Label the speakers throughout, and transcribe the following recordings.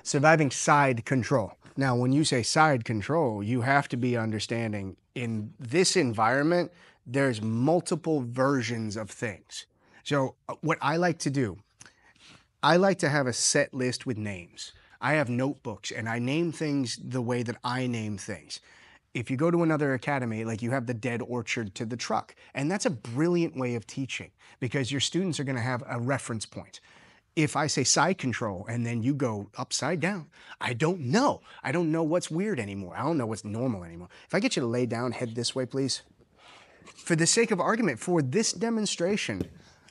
Speaker 1: Surviving side control. Now, when you say side control, you have to be understanding in this environment, there's multiple versions of things. So what I like to do, I like to have a set list with names. I have notebooks and I name things the way that I name things. If you go to another academy, like you have the dead orchard to the truck, and that's a brilliant way of teaching because your students are going to have a reference point. If I say side control and then you go upside down, I don't know. I don't know what's weird anymore. I don't know what's normal anymore. If I get you to lay down, head this way, please. For the sake of argument, for this demonstration,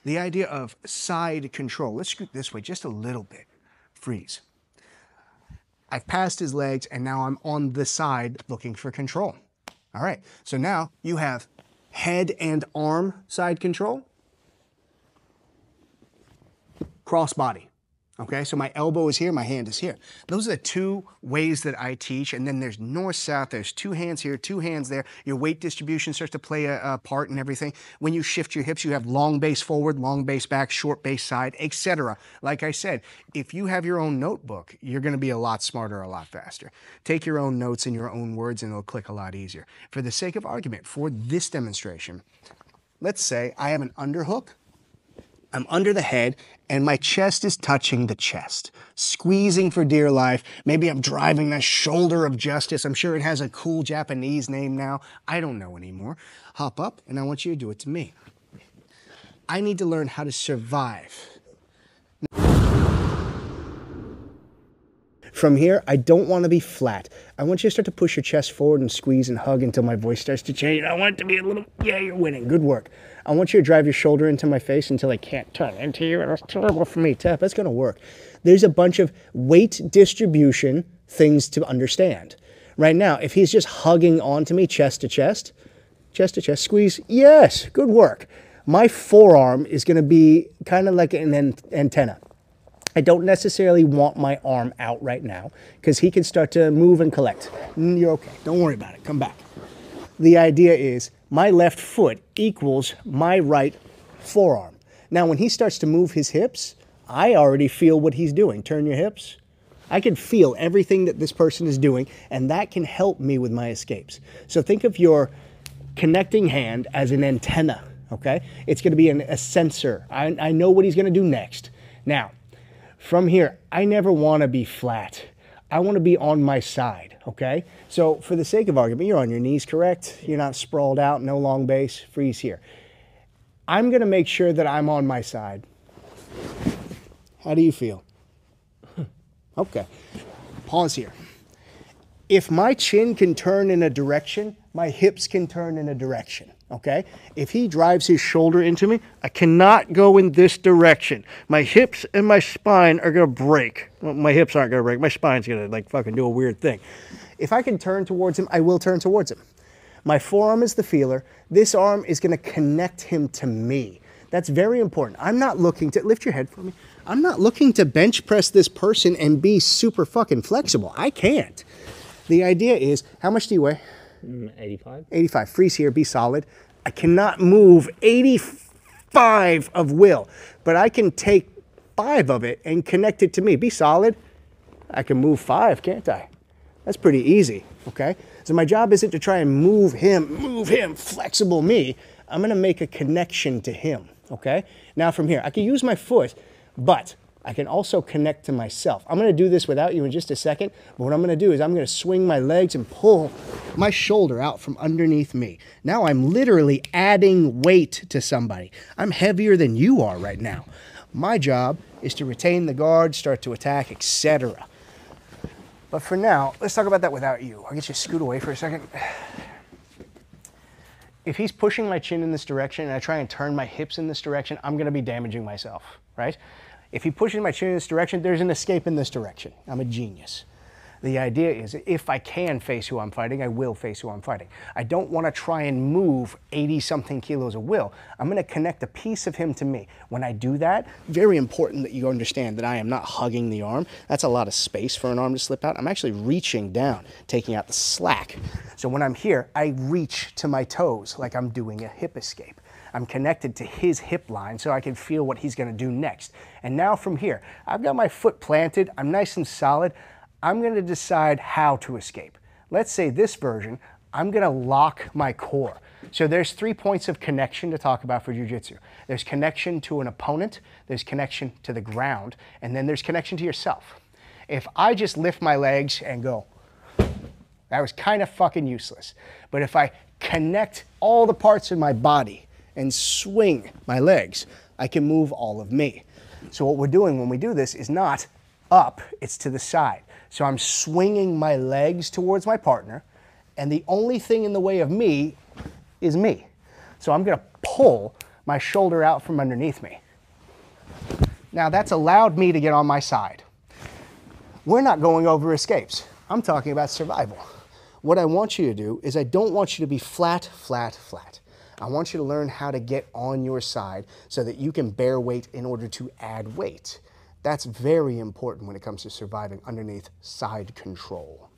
Speaker 1: the idea of side control, let's scoot this way just a little bit. Freeze. I've passed his legs and now I'm on the side looking for control. All right, so now you have head and arm side control, cross body. Okay, so my elbow is here, my hand is here. Those are the two ways that I teach, and then there's north, south, there's two hands here, two hands there. Your weight distribution starts to play a part in everything. When you shift your hips, you have long base forward, long base back, short base side, etc. Like I said, if you have your own notebook, you're gonna be a lot smarter, a lot faster. Take your own notes in your own words and it'll click a lot easier. For the sake of argument, for this demonstration, let's say I have an underhook, I'm under the head, and my chest is touching the chest, squeezing for dear life. Maybe I'm driving that shoulder of justice. I'm sure it has a cool Japanese name now. I don't know anymore. Hop up, and I want you to do it to me. I need to learn how to survive. From here, I don't want to be flat. I want you to start to push your chest forward and squeeze and hug until my voice starts to change. I want it to be a little, yeah, you're winning. Good work. I want you to drive your shoulder into my face until I can't turn into you. That's terrible for me, Tap. That's going to work. There's a bunch of weight distribution things to understand. Right now, if he's just hugging onto me chest to chest, squeeze, yes, good work. My forearm is going to be kind of like an antenna. I don't necessarily want my arm out right now because he can start to move and collect. You're okay. Don't worry about it. Come back. The idea is my left foot equals my right forearm. Now, when he starts to move his hips, I already feel what he's doing. Turn your hips. I can feel everything that this person is doing, and that can help me with my escapes. So think of your connecting hand as an antenna, okay? It's going to be a sensor. I know what he's going to do next. Now, from here, I never want to be flat. I want to be on my side, okay? So for the sake of argument, you're on your knees, correct? You're not sprawled out, no long base, freeze here. I'm going to make sure that I'm on my side. How do you feel? Okay, pause here. If my chin can turn in a direction, my hips can turn in a direction. Okay? If he drives his shoulder into me, I cannot go in this direction. My hips and my spine are going to break. Well, my hips aren't going to break. My spine's going to like fucking do a weird thing. If I can turn towards him, I will turn towards him. My forearm is the feeler. This arm is going to connect him to me. That's very important. I'm not looking to, lift your head for me. I'm not looking to bench press this person and be super fucking flexible. I can't. The idea is, how much do you weigh?
Speaker 2: 85.
Speaker 1: 85. Freeze here, be solid. I cannot move 85 of will, but I can take 5 of it and connect it to me. Be solid. I can move 5, can't I? That's pretty easy, okay? So my job isn't to try and move him, flexible me. I'm gonna make a connection to him, okay? Now from here, I can use my foot, but I can also connect to myself. I'm gonna do this without you in just a second, but what I'm gonna do is I'm gonna swing my legs and pull my shoulder out from underneath me. Now I'm literally adding weight to somebody. I'm heavier than you are right now. My job is to retain the guard, start to attack, etc. But for now, let's talk about that without you. I'll get you to scoot away for a second. If he's pushing my chin in this direction and I try and turn my hips in this direction, I'm gonna be damaging myself, right? If he pushes my chin in this direction, there's an escape in this direction. I'm a genius. The idea is if I can face who I'm fighting, I will face who I'm fighting. I don't want to try and move 80-something kilos of will. I'm going to connect a piece of him to me. When I do that, very important that you understand that I am not hugging the arm. That's a lot of space for an arm to slip out. I'm actually reaching down, taking out the slack. So when I'm here, I reach to my toes like I'm doing a hip escape. I'm connected to his hip line so I can feel what he's gonna do next. And now from here, I've got my foot planted, I'm nice and solid, I'm gonna decide how to escape. Let's say this version, I'm gonna lock my core. So there's 3 points of connection to talk about for jiu-jitsu. There's connection to an opponent, there's connection to the ground, and then there's connection to yourself. If I just lift my legs and go, that was kind of fucking useless. But if I connect all the parts of my body and swing my legs, I can move all of me. So what we're doing when we do this is not up, it's to the side. So I'm swinging my legs towards my partner, and the only thing in the way of me is me. So I'm gonna pull my shoulder out from underneath me. Now that's allowed me to get on my side. We're not going over escapes. I'm talking about survival. What I want you to do is I don't want you to be flat, flat, flat. I want you to learn how to get on your side so that you can bear weight in order to add weight. That's very important when it comes to surviving underneath side control.